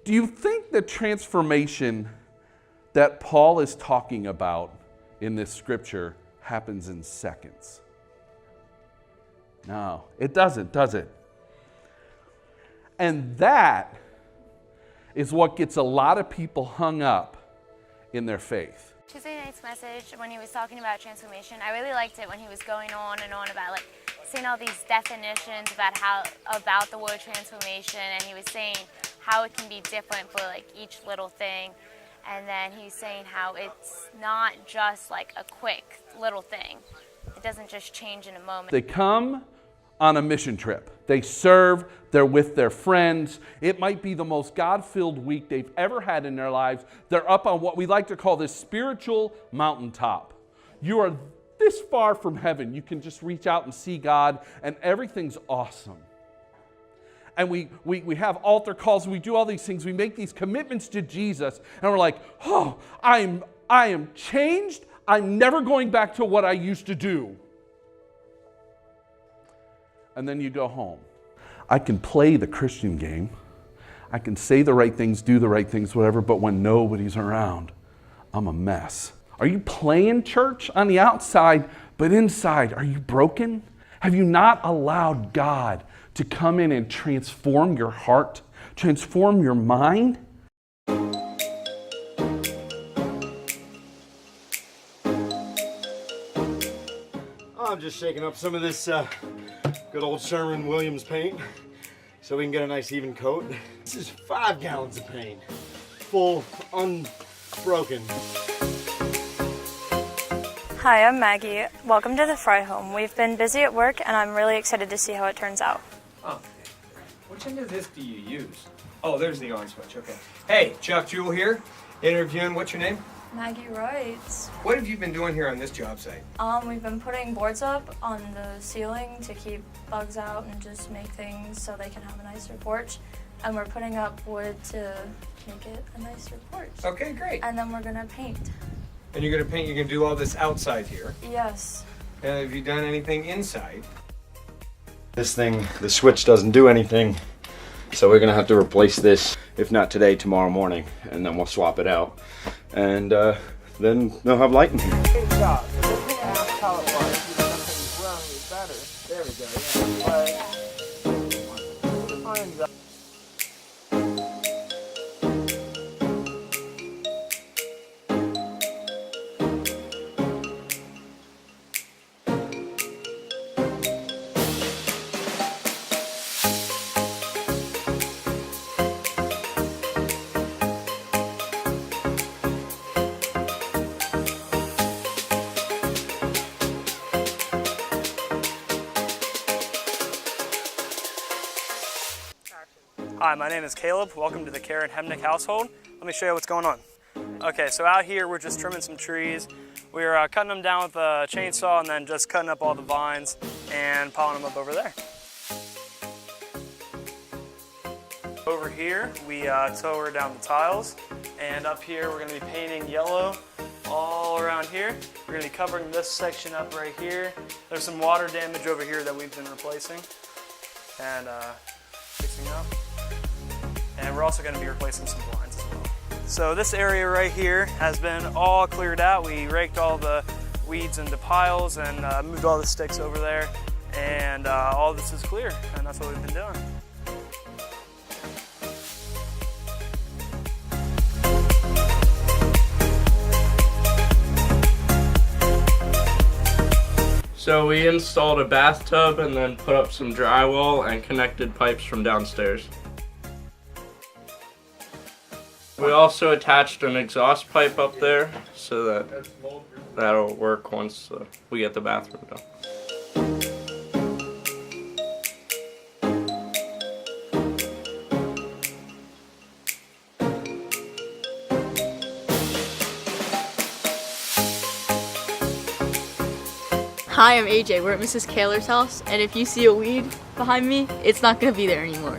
Do you think the transformation that Paul is talking about in this scripture happens in seconds? No, it doesn't, does it? And that is what gets a lot of people hung up in their faith. Tuesday night's message, when he was talking about transformation, I really liked it when he was going on and on about like saying all these definitions about the word transformation, and he was saying how it can be different for like each little thing. And then he's saying how it's not just like a quick little thing. It doesn't just change in a moment. They come on a mission trip. They serve, they're with their friends. It might be the most God-filled week they've ever had in their lives. They're up on what we like to call this spiritual mountaintop. You are this far from heaven. You can just reach out and see God, and everything's awesome. And we have altar calls, we do all these things, we make these commitments to Jesus, and we're like, oh, I am changed. I'm never going back to what I used to do. And then you go home. I can play the Christian game. I can say the right things, do the right things, whatever, but when nobody's around, I'm a mess. Are you playing church on the outside, but inside, are you broken? Have you not allowed God to come in and transform your heart, transform your mind? I'm just shaking up some of this good old Sherwin-Williams paint so we can get a nice even coat. This is 5 gallons of paint, full, unbroken. Hi, I'm Maggie. Welcome to the Fry Home. We've been busy at work and I'm really excited to see how it turns out. Oh, which end of this do you use? Oh, there's the on switch, okay. Hey, Chuck Jewell here, interviewing, what's your name? Maggie writes. What have you been doing here on this job site? We've been putting boards up on the ceiling to keep bugs out and just make things so they can have a nicer porch. And we're putting up wood to make it a nicer porch. Okay, great. And then we're gonna paint. And you're gonna do all this outside here. Yes. Have you done anything inside? This thing, the switch doesn't do anything, so we're gonna have to replace this, if not today, tomorrow morning, and then we'll swap it out. And then they'll have light in here. Good job. How it was. Something's wrong with better. There we go, yeah. But, Hi, my name is Caleb. Welcome to the Karen Hemnick household. Let me show you what's going on. Okay, so out here we're just trimming some trees. We're cutting them down with a chainsaw and then just cutting up all the vines and piling them up over there. Over here we tore down the tiles, and up here we're going to be painting yellow all around here. We're going to be covering this section up right here. There's some water damage over here that we've been replacing and fixing up. And we're also going to be replacing some blinds as well. So this area right here has been all cleared out. We raked all the weeds into piles and moved all the sticks over there. And all this is clear, and that's what we've been doing. So we installed a bathtub and then put up some drywall and connected pipes from downstairs. We also attached an exhaust pipe up there so that that'll work once we get the bathroom done. Hi, I'm AJ. We're at Mrs. Kaler's house, and if you see a weed behind me, it's not going to be there anymore.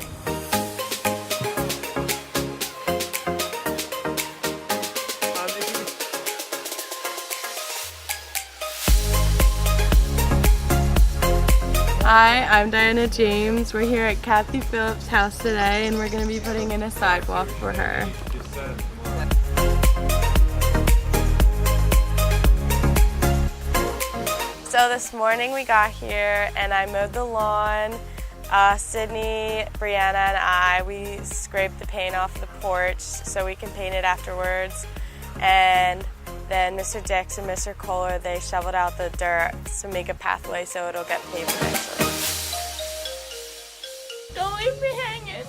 Hi, I'm Diana James. We're here at Kathy Phillips' house today, and we're going to be putting in a sidewalk for her. So this morning we got here and I mowed the lawn. Sydney, Brianna, and we scraped the paint off the porch so we can paint it afterwards. And then Mr. Dix and Mr. Kohler, they shoveled out the dirt to make a pathway so it'll get paved eventually. Don't leave me hanging.